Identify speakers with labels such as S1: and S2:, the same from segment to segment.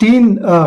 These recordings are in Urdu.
S1: 3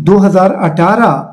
S1: 2018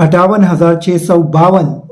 S1: 58,652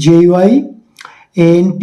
S1: JUI, ANP,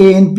S1: ANP,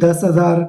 S1: 10,000,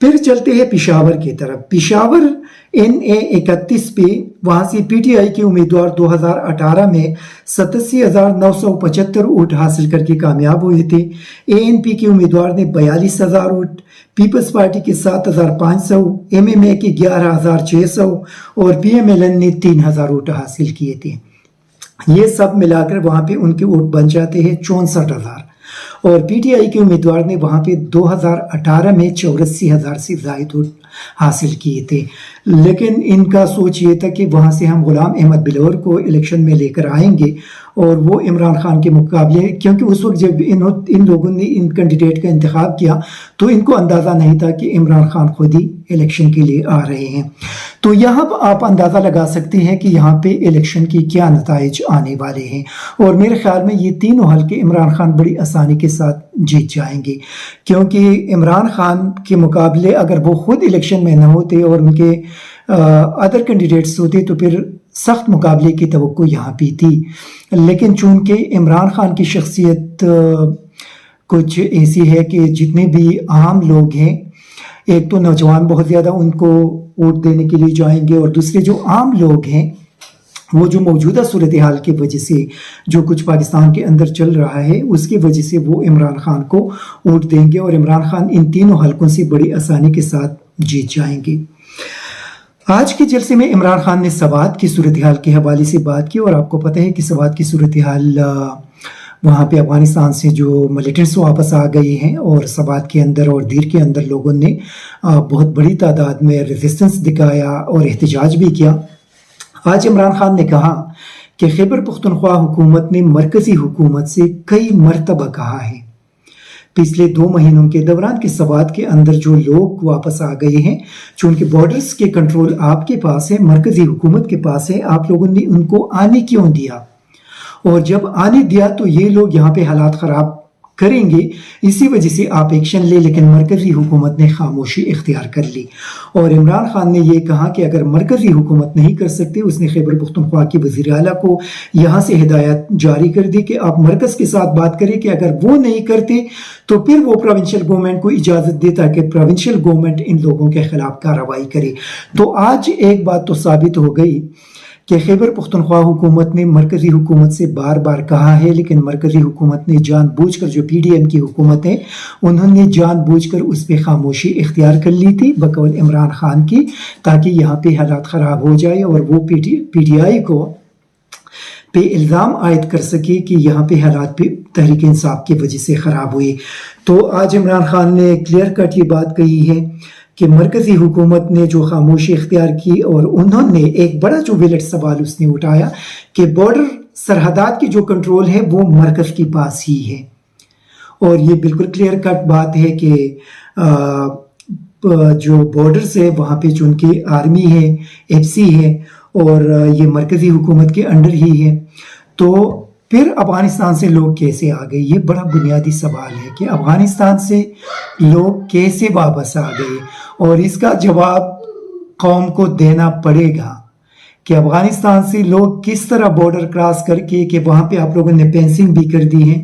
S1: پھر چلتے ہیں پشاور کی طرف. پشاور NA31 پہ وہاں سے PTI کے امیدوار 2018 میں 87,975 ووٹ حاصل کر کے کامیاب ہوئے تھے. ANP کے امیدوار نے 42,000 ووٹ، پیپلز پارٹی کے 7,500، MMA کے 11,600 اور PMLN نے 3,000 ووٹ حاصل کیے تھے. یہ سب ملا کر وہاں پہ ان کے ووٹ بن جاتے ہیں 64,000. اور PTI کے امیدوار نے وہاں پہ 2018 میں 84,000 سے زائد ووٹ حاصل کیے تھے. لیکن ان کا سوچ یہ تھا کہ وہاں سے ہم غلام احمد بلور کو الیکشن میں لے کر آئیں گے اور وہ عمران خان کے مقابلے، کیونکہ اس وقت جب ان لوگوں نے ان کینڈیڈیٹ کا انتخاب کیا تو ان کو اندازہ نہیں تھا کہ عمران خان خود ہی الیکشن کے لیے آ رہے ہیں. تو یہاں آپ اندازہ لگا سکتے ہیں کہ یہاں پہ الیکشن کی کیا نتائج آنے والے ہیں. اور میرے خیال میں یہ تینوں حلقے عمران خان بڑی آسانی کے ساتھ جیت جائیں گے، کیونکہ عمران خان کے مقابلے اگر وہ خود الیکشن میں نہ ہوتے اور ان کے ادر کینڈیڈیٹس ہوتے تو پھر سخت مقابلے کی توقع یہاں پہ تھی. لیکن چونکہ عمران خان کی شخصیت کچھ ایسی ہے کہ جتنے بھی عام لوگ ہیں، ایک تو نوجوان بہت زیادہ ان کو ووٹ دینے کے لیے جائیں گے، اور دوسرے جو عام لوگ ہیں وہ جو موجودہ صورتحال کی وجہ سے جو کچھ پاکستان کے اندر چل رہا ہے اس کی وجہ سے وہ عمران خان کو ووٹ دیں گے، اور عمران خان ان تینوں حلقوں سے بڑی آسانی کے ساتھ جیت جائیں گے. آج کے جلسے میں عمران خان نے سوات کی صورتحال کے حوالے سے بات کی، اور آپ کو پتہ ہے کہ سوات کی صورتحال وہاں پہ افغانستان سے جو ملیٹنٹس واپس آ گئے ہیں، اور سوات کے اندر اور دیر کے اندر لوگوں نے بہت بڑی تعداد میں ریزسٹنس دکھایا اور احتجاج بھی کیا. آج عمران خان نے کہا کہ خیبر پختونخوا حکومت نے مرکزی حکومت سے کئی مرتبہ کہا ہے پچھلے 2 مہینوں کے دوران کہ سوات کے اندر جو لوگ واپس آ گئے ہیں، چونکہ بارڈرز کے کنٹرول آپ کے پاس ہے، مرکزی حکومت کے پاس ہے، آپ لوگوں نے ان کو آنے کیوں دیا؟ اور جب آنے دیا تو یہ لوگ یہاں پہ حالات خراب کریں گے، اسی وجہ سے آپ ایکشن لے. لیکن مرکزی حکومت نے خاموشی اختیار کر لی، اور عمران خان نے یہ کہا کہ اگر مرکزی حکومت نہیں کر سکتے، اس نے خیبر پختونخوا کے وزیر اعلیٰ کو یہاں سے ہدایت جاری کر دی کہ آپ مرکز کے ساتھ بات کریں کہ اگر وہ نہیں کرتے تو پھر وہ پروونشل گورنمنٹ کو اجازت دے تاکہ پروونشل گورنمنٹ ان لوگوں کے خلاف کارروائی کرے. تو آج ایک بات تو ثابت ہو گئی کہ خیبر پختونخوا حکومت نے مرکزی حکومت سے بار بار کہا ہے، لیکن مرکزی حکومت نے جان بوجھ کر، جو PDM کی حکومت ہے انہوں نے جان بوجھ کر اس پہ خاموشی اختیار کر لی تھی بقول عمران خان کی، تاکہ یہاں پہ حالات خراب ہو جائے اور وہ PTI کو پہ الزام عائد کر سکے کہ یہاں پہ حالات پہ تحریک انصاف کی وجہ سے خراب ہوئے. تو آج عمران خان نے کلیئر کٹ یہ بات کہی ہے کہ مرکزی حکومت نے جو خاموشی اختیار کی، اور انہوں نے ایک بڑا جو ویلٹ سوال اس نے اٹھایا کہ بارڈر سرحدات کی جو کنٹرول ہے وہ مرکز کے پاس ہی ہے. اور یہ بالکل کلیئر کٹ بات ہے کہ جو بارڈرز ہے وہاں پہ چونکہ آرمی ہے، FC ہے، اور یہ مرکزی حکومت کے انڈر ہی ہے. تو پھر افغانستان سے لوگ کیسے آ گئے؟ یہ بڑا بنیادی سوال ہے کہ افغانستان سے لوگ کیسے واپس آ گئے، اور اس کا جواب قوم کو دینا پڑے گا کہ افغانستان سے لوگ کس طرح بارڈر کراس کر کے، کہ وہاں پہ آپ لوگوں نے فینسنگ بھی کر دی ہے،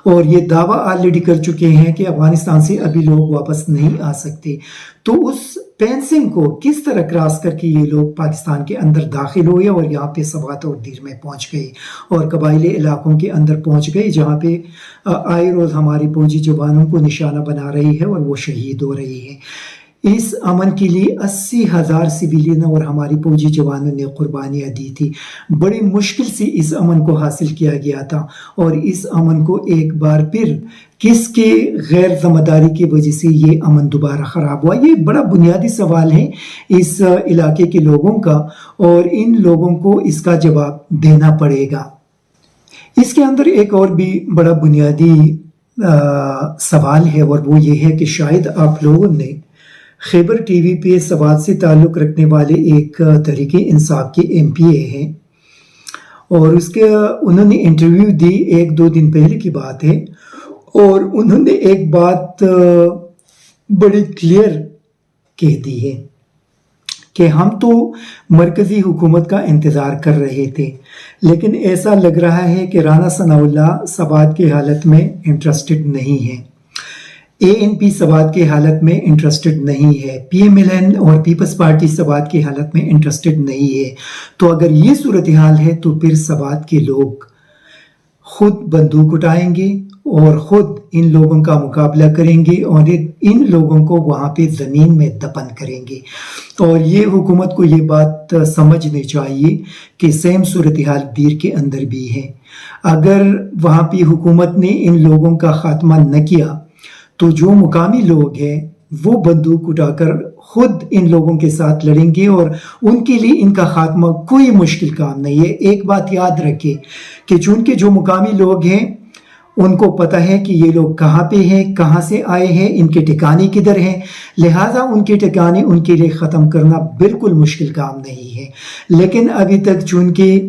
S1: اور یہ دعویٰ آلریڈی کر چکے ہیں کہ افغانستان سے ابھی لوگ واپس نہیں آ سکتے. تو اس فینسنگ کو کس طرح کراس کر کے یہ لوگ پاکستان کے اندر داخل ہوئے اور یہاں پہ سوات اور دیر میں پہنچ گئے، اور قبائلی علاقوں کے اندر پہنچ گئے، جہاں پہ آئے روز ہماری فوجی جوانوں کو نشانہ بنا رہی ہے اور وہ شہید ہو رہی ہے. اس امن کے لیے 80,000 سویلین اور ہماری فوجی جوانوں نے قربانیاں دی تھی. بڑی مشکل سے اس امن کو حاصل کیا گیا تھا، اور اس امن کو ایک بار پھر کس کے غیر ذمہ داری کی وجہ سے یہ امن دوبارہ خراب ہوا؟ یہ بڑا بنیادی سوال ہے اس علاقے کے لوگوں کا، اور ان لوگوں کو اس کا جواب دینا پڑے گا. اس کے اندر ایک اور بھی بڑا بنیادی سوال ہے، اور وہ یہ ہے کہ شاید آپ لوگوں نے خیبر ٹی وی پہ سوات سے تعلق رکھنے والے ایک تحریک انصاف کے MPA ہیں، اور انہوں نے انٹرویو دی 1-2 دن پہلے کی بات ہے، اور انہوں نے ایک بات بڑی کلیئر کہہ دی ہے کہ ہم تو مرکزی حکومت کا انتظار کر رہے تھے، لیکن ایسا لگ رہا ہے کہ رانا ثناء اللہ سوات کی حالت میں انٹرسٹڈ نہیں ہے. ANP سوات کی حالت میں انٹرسٹڈ نہیں ہے, PMLN اور پیپلز پارٹی سوات کی حالت میں انٹرسٹڈ نہیں ہے. تو اگر یہ صورتحال ہے تو پھر سوات کے لوگ خود بندوق اٹھائیں گے اور خود ان لوگوں کا مقابلہ کریں گے اور ان لوگوں کو وہاں پہ زمین میں دفن کریں گے. اور یہ حکومت کو یہ بات سمجھنی چاہیے کہ سیم صورتحال دیر کے اندر بھی ہے. اگر وہاں پہ حکومت نے ان لوگوں کا خاتمہ نہ کیا تو جو مقامی لوگ ہیں وہ بندوق اٹھا کر خود ان لوگوں کے ساتھ لڑیں گے اور ان کے لیے ان کا خاتمہ کوئی مشکل کام نہیں ہے. ایک بات یاد رکھے کہ چونکہ جو مقامی لوگ ہیں ان کو پتہ ہے کہ یہ لوگ کہاں پہ ہیں, کہاں سے آئے ہیں, ان کے ٹھکانے کدھر ہیں, لہٰذا ان کے ٹھکانے ان کے لیے ختم کرنا بالکل مشکل کام نہیں ہے. لیکن ابھی تک چونکہ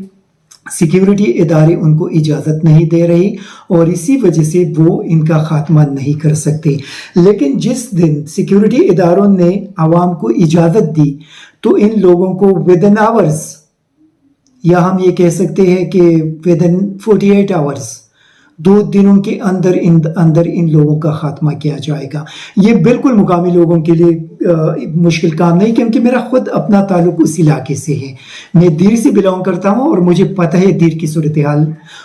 S1: سیکیورٹی ادارے ان کو اجازت نہیں دے رہی اور اسی وجہ سے وہ ان کا خاتمہ نہیں کر سکتے. لیکن جس دن سیکیورٹی اداروں نے عوام کو اجازت دی تو ان لوگوں کو ودن آورز, یا ہم یہ کہہ سکتے ہیں کہ ودن 48 آورز, 2 دنوں کے اندر ان لوگوں کا خاتمہ کیا جائے گا. یہ بالکل مقامی لوگوں کے لیے مشکل کام نہیں, کیونکہ میرا خود اپنا تعلق اس علاقے سے ہے. میں دیر سے بلانگ کرتا ہوں اور مجھے پتہ ہے دیر کی صورتحال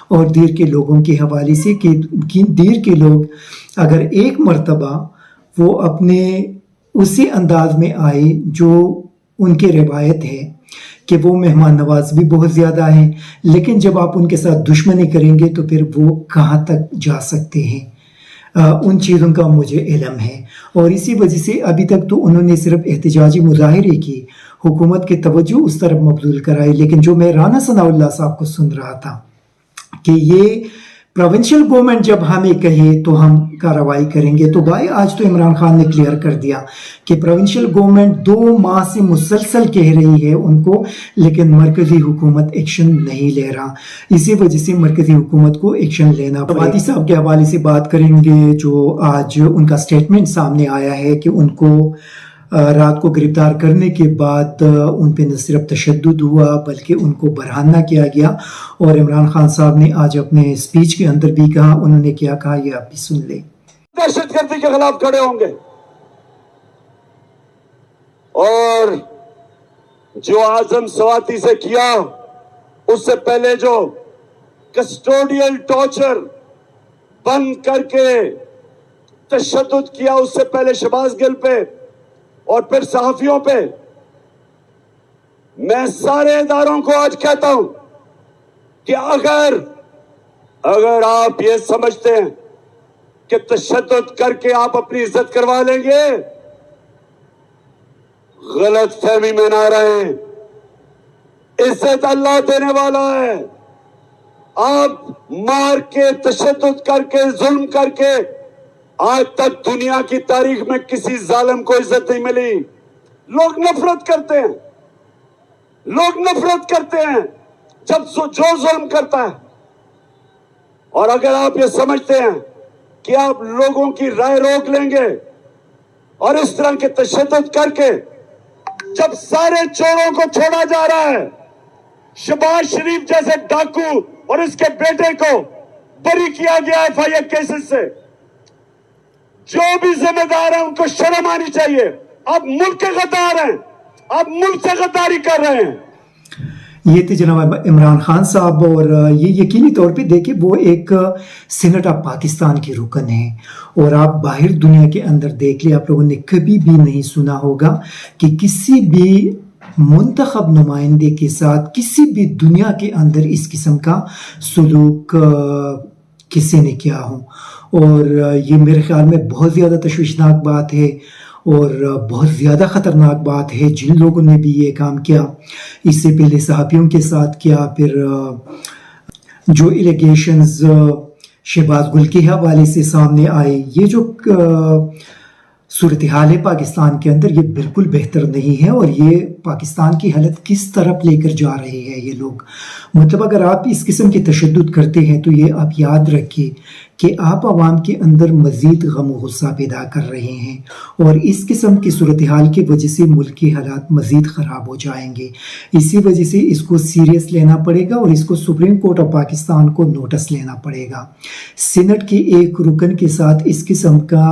S1: اور دیر کے لوگوں کے حوالے سے کہ دیر کے لوگ اگر ایک مرتبہ وہ اپنے اسی انداز میں آئے جو ان کے روایت ہے کہ وہ مہمان نواز بھی بہت زیادہ ہیں, لیکن جب آپ ان کے ساتھ دشمنی کریں گے تو پھر وہ کہاں تک جا سکتے ہیں, ان چیزوں کا مجھے علم ہے. اور اسی وجہ سے ابھی تک تو انہوں نے صرف احتجاجی مظاہرے کی, حکومت کی توجہ اس طرف مبذول کرائی. لیکن جو میں رانا ثناء اللہ صاحب کو سن رہا تھا کہ یہ پروونشل گورنمنٹ جب ہمیں کہے تو ہم کارروائی کریں گے, تو بھائی آج تو عمران خان نے کلیئر کر دیا کہ پروونشل گورنمنٹ 2 ماہ سے مسلسل کہہ رہی ہے ان کو, لیکن مرکزی حکومت ایکشن نہیں لے رہا. اسی وجہ سے مرکزی حکومت کو ایکشن لینا پڑا. وادی صاحب کے حوالے سے بات کریں گے, جو آج ان کا سٹیٹمنٹ سامنے آیا ہے کہ ان کو رات کو گرفتار کرنے کے بعد ان پہ نہ صرف تشدد ہوا بلکہ ان کو برہنہ کیا گیا. اور عمران خان صاحب نے آج اپنے سپیچ کے اندر بھی کہا, انہوں نے کیا کہا یہ آپ بھی سن لیں.
S2: دہشت گردی کے خلاف کھڑے ہوں گے اور جو اعظم سواتی سے کیا اس سے پہلے جو کسٹوڈیل ٹارچر بند کر کے تشدد کیا اس سے پہلے شہباز گل پہ اور پھر صحافیوں پہ, میں سارے اداروں کو آج کہتا ہوں کہ اگر آپ یہ سمجھتے ہیں کہ تشدد کر کے آپ اپنی عزت کروا لیں گے, غلط فہمی میں نہ رہیں. عزت اللہ دینے والا ہے. آپ مار کے تشدد کر کے ظلم کر کے آج تک دنیا کی تاریخ میں کسی ظالم کو عزت نہیں ملی. لوگ نفرت کرتے ہیں جب جو ظلم کرتا ہے. اور اگر آپ یہ سمجھتے ہیں کہ آپ لوگوں کی رائے روک لیں گے اور اس طرح کے تشدد کر کے جب سارے چوروں کو چھوڑا جا رہا ہے, شہباز شریف جیسے ڈاکو اور اس کے بیٹے کو بری کیا گیا FIR کیسز سے, جو بھی ذمہ دار ہیں ان کو شرم آنی چاہیے. آپ ملک کے غدار ہیں, آپ ملک سے غداری کر رہے ہیں.
S1: یہ تھے جناب عمران خان صاحب, اور یہ یقینی طور پہ دیکھیں وہ ایک سینٹ آف پاکستان کے رکن ہیں. اور آپ باہر دنیا کے اندر دیکھ لیں, آپ لوگوں نے کبھی بھی نہیں سنا ہوگا کہ کسی بھی منتخب نمائندے کے ساتھ کسی بھی دنیا کے اندر اس قسم کا سلوک کسی نے کیا ہو. اور یہ میرے خیال میں بہت زیادہ تشویشناک بات ہے اور بہت زیادہ خطرناک بات ہے. جن لوگوں نے بھی یہ کام کیا, اس سے پہلے صحافیوں کے ساتھ کیا, پھر جو الیگیشنز شہباز گل کے حوالے سے سامنے آئے, یہ جو صورتحال ہے پاکستان کے اندر یہ بالکل بہتر نہیں ہے. اور یہ پاکستان کی حالت کس طرف لے کر جا رہے ہیں یہ لوگ. مطلب اگر آپ اس قسم کے تشدد کرتے ہیں تو یہ آپ یاد رکھیں کہ آپ عوام کے اندر مزید غم و غصہ پیدا کر رہے ہیں, اور اس قسم کی صورتحال کی وجہ سے ملک کے حالات مزید خراب ہو جائیں گے. اسی وجہ سے اس کو سیریس لینا پڑے گا اور اس کو سپریم کورٹ آف پاکستان کو نوٹس لینا پڑے گا. سینٹ کے ایک رکن کے ساتھ اس قسم کا